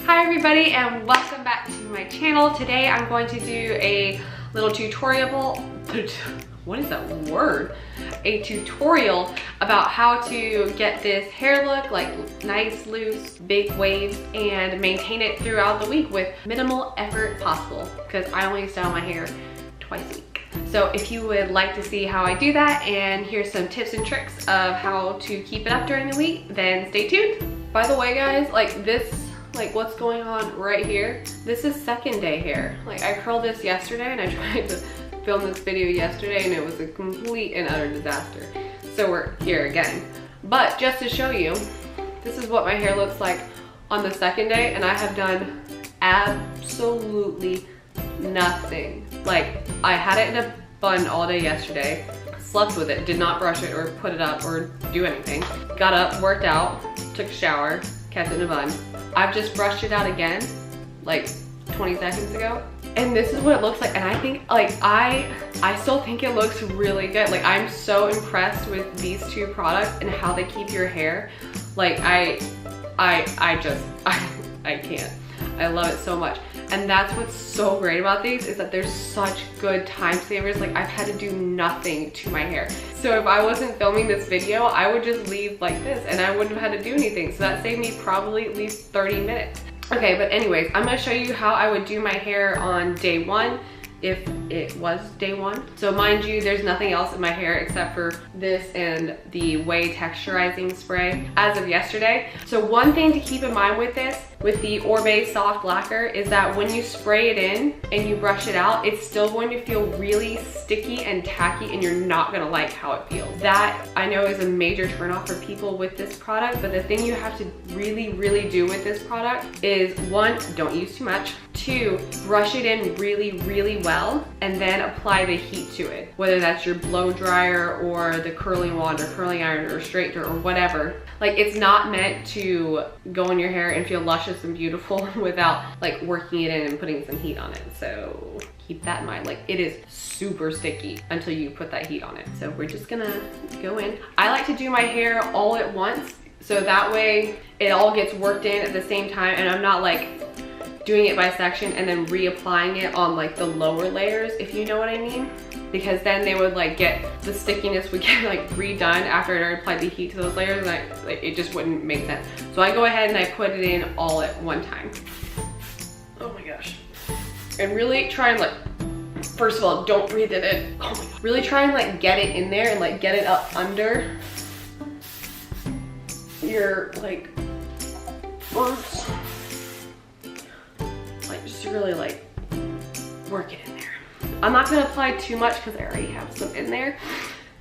Hi everybody and welcome back to my channel. Today I'm going to do a little tutorial, what is that word? A tutorial about how to get this hair look, like nice, loose, big waves, and maintain it throughout the week with minimal effort possible, because I only style my hair twice a week. So if you would like to see how I do that and here's some tips and tricks of how to keep it up during the week, then stay tuned. By the way guys, like what's going on right here, this is second day hair. Like I curled this yesterday and I tried to film this video yesterday and it was a complete and utter disaster. So we're here again. But just to show you, this is what my hair looks like on the second day, and I have done absolutely nothing. Like I had it in a bun all day yesterday, slept with it, did not brush it or put it up or do anything. Got up, worked out, took a shower, kept it in a bun. I've just brushed it out again like 20 seconds ago, and this is what it looks like. And I think I still think it looks really good. Like I'm so impressed with these two products and how they keep your hair. Like I can't. I love it so much. And that's what's so great about these, is that they're such good time savers. Like I've had to do nothing to my hair. So if I wasn't filming this video, I would just leave like this and I wouldn't have had to do anything. So that saved me probably at least 30 minutes. Okay, but anyways, I'm gonna show you how I would do my hair on day one, if it was day one. So mind you, there's nothing else in my hair except for this and the Way texturizing spray as of yesterday. So one thing to keep in mind with this, with the Orbe soft lacquer, is that when you spray it in and you brush it out, it's still going to feel really sticky and tacky and you're not gonna like how it feels. That I know is a major turnoff for people with this product, but the thing you have to really do with this product is, one, don't use too much. Two, brush it in really well and then apply the heat to it. Whether that's your blow dryer or the curling wand or curling iron or straighter or whatever. Like it's not meant to go in your hair and feel luscious and beautiful without like working it in and putting some heat on it. So keep that in mind. Like it is super sticky until you put that heat on it. So we're just gonna go in. I like to do my hair all at once, so that way it all gets worked in at the same time and I'm not like doing it by section and then reapplying it on like the lower layers, if you know what I mean. Because then they would like get, the stickiness would get like redone after I already applied the heat to those layers, and like it just wouldn't make sense. So I go ahead and I put it in all at one time. Oh my gosh. And really try and like, first of all, don't breathe in it. Oh my God. Really try and like get it in there and like get it up under your like roots. Like just really like work it in there. I'm not gonna apply too much because I already have some in there,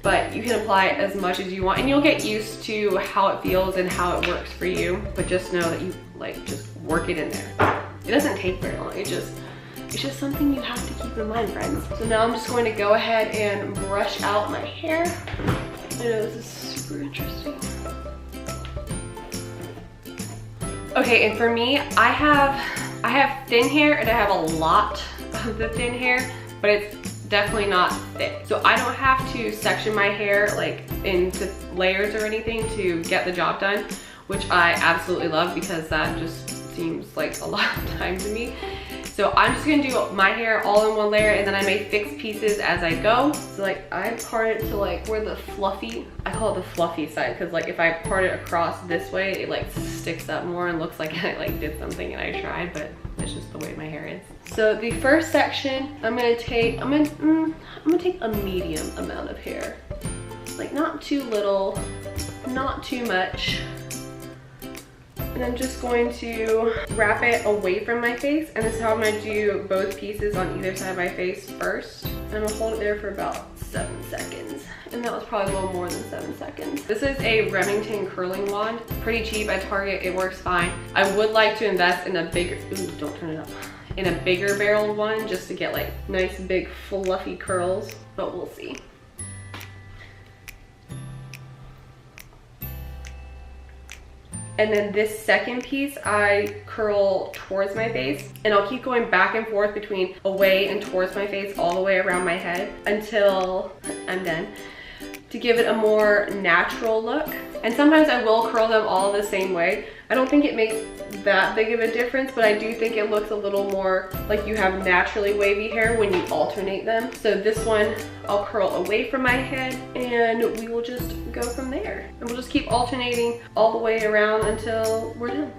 but you can apply as much as you want and you'll get used to how it feels and how it works for you. But just know that you like just work it in there. It doesn't take very long. It's just something you have to keep in mind, friends. So now I'm just going to go ahead and brush out my hair. I know this is super interesting. Okay, and for me, I have thin hair and I have a lot of the thin hair, but it's definitely not thick. So I don't have to section my hair like into layers or anything to get the job done, which I absolutely love because that just seems like a lot of time to me. So I'm just gonna do my hair all in one layer and then I may fix pieces as I go. So like I part it to like where the fluffy, I call it the fluffy side, because like if I part it across this way, it like sticks up more and looks like I like did something and I tried, but it's just the way my hair is. So the first section, I'm gonna take a medium amount of hair. Like not too little, not too much. And I'm just going to wrap it away from my face, and this is how I'm gonna do both pieces on either side of my face first. And I'm gonna hold it there for about 7 seconds. And that was probably a little more than 7 seconds. This is a Remington curling wand. Pretty cheap at Target, it works fine. I would like to invest in a bigger, ooh, don't turn it up, in a bigger barreled one just to get like nice big fluffy curls, but we'll see. And then this second piece, I curl towards my face, and I'll keep going back and forth between away and towards my face all the way around my head until I'm done, to give it a more natural look. And sometimes I will curl them all the same way. I don't think it makes that big of a difference, but I do think it looks a little more like you have naturally wavy hair when you alternate them. So this one, I'll curl away from my head and we will just go from there. And we'll just keep alternating all the way around until we're done.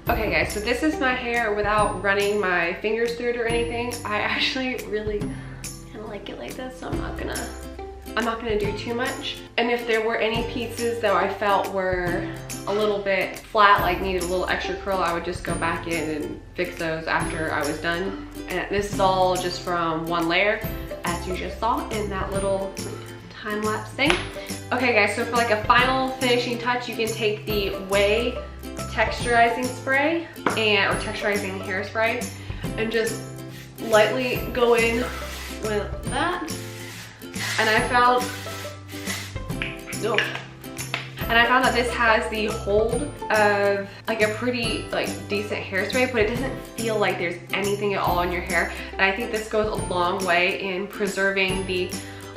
Okay guys, so this is my hair without running my fingers through it or anything. I actually really kind of like it like this, so I'm not gonna do too much. And if there were any pieces that I felt were a little bit flat, like needed a little extra curl, I would just go back in and fix those after I was done. And this is all just from one layer, as you just saw in that little time-lapse thing. Okay guys, so for like a final finishing touch, you can take the Way texturizing spray or texturizing hairspray and just lightly go in with that. And I found that this has the hold of like a pretty decent hairspray, but it doesn't feel like there's anything at all on your hair. And I think this goes a long way in preserving the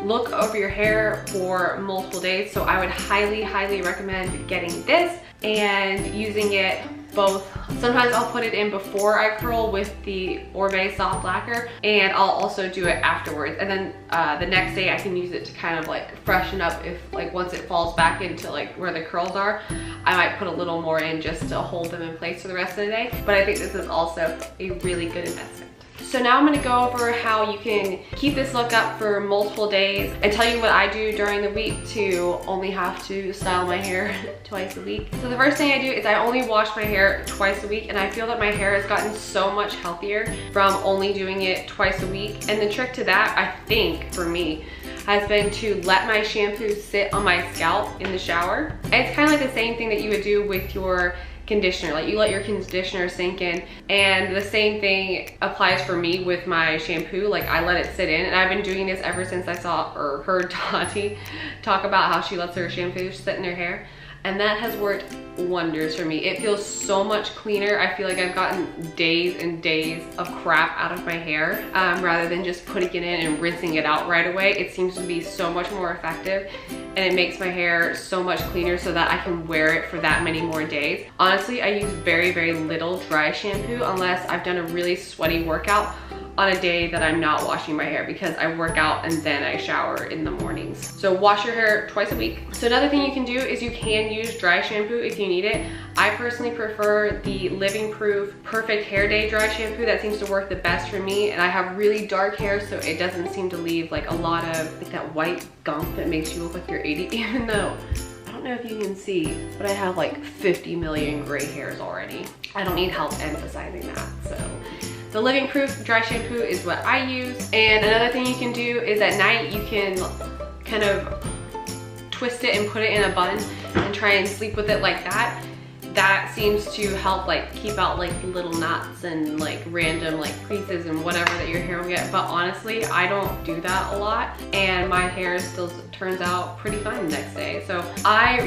look of your hair for multiple days. So I would highly recommend getting this and using it both. Sometimes I'll put it in before I curl with the Orbe soft lacquer, and I'll also do it afterwards. And then the next day I can use it to kind of like freshen up. If like once it falls back into like where the curls are, I might put a little more in just to hold them in place for the rest of the day. But I think this is also a really good investment. So now I'm gonna go over how you can keep this look up for multiple days and tell you what I do during the week to only have to style my hair twice a week. So the first thing I do is I only wash my hair twice a week, and I feel that my hair has gotten so much healthier from only doing it twice a week. And the trick to that, I think, for me, has been to let my shampoo sit on my scalp in the shower. And it's kind of like the same thing that you would do with your conditioner. Like you let your conditioner sink in, and the same thing applies for me with my shampoo. Like I let it sit in, and I've been doing this ever since I saw or heard Tati talk about how she lets her shampoo sit in her hair, and that has worked wonders for me. It feels so much cleaner. I feel like I've gotten days and days of crap out of my hair rather than just putting it in and rinsing it out right away. It seems to be so much more effective, and it makes my hair so much cleaner so that I can wear it for that many more days. Honestly, I use very little dry shampoo unless I've done a really sweaty workout. on a day that I'm not washing my hair because I work out and then I shower in the mornings. So wash your hair twice a week. So another thing you can do is you can use dry shampoo if you need it. I personally prefer the Living Proof Perfect Hair Day dry shampoo. That seems to work the best for me, and I have really dark hair, so it doesn't seem to leave like a lot of like that white gunk that makes you look like you're 80, even though I don't know if you can see, but I have like 50 million gray hairs already. I don't need help emphasizing that. So the Living Proof dry shampoo is what I use. And another thing you can do is at night you can kind of twist it and put it in a bun and try and sleep with it like that. That seems to help like keep out like little knots and like random like creases and whatever that your hair will get. But honestly, I don't do that a lot and my hair still turns out pretty fine the next day. So I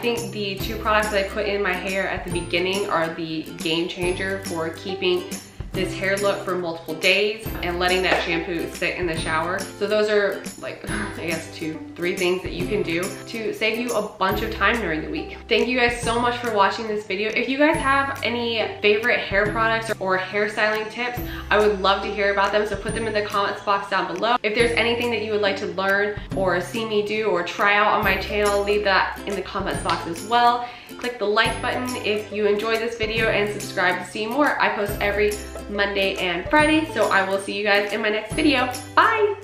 think the two products that I put in my hair at the beginning are the game changer for keeping this hair look for multiple days and letting that shampoo sit in the shower. So those are like, I guess 2-3 things that you can do to save you a bunch of time during the week. Thank you guys so much for watching this video. If you guys have any favorite hair products or hairstyling tips, I would love to hear about them. So put them in the comments box down below. If there's anything that you would like to learn or see me do or try out on my channel, leave that in the comments box as well. Click the like button if you enjoyed this video and subscribe to see more. I post every Monday and Friday, so I will see you guys in my next video. Bye!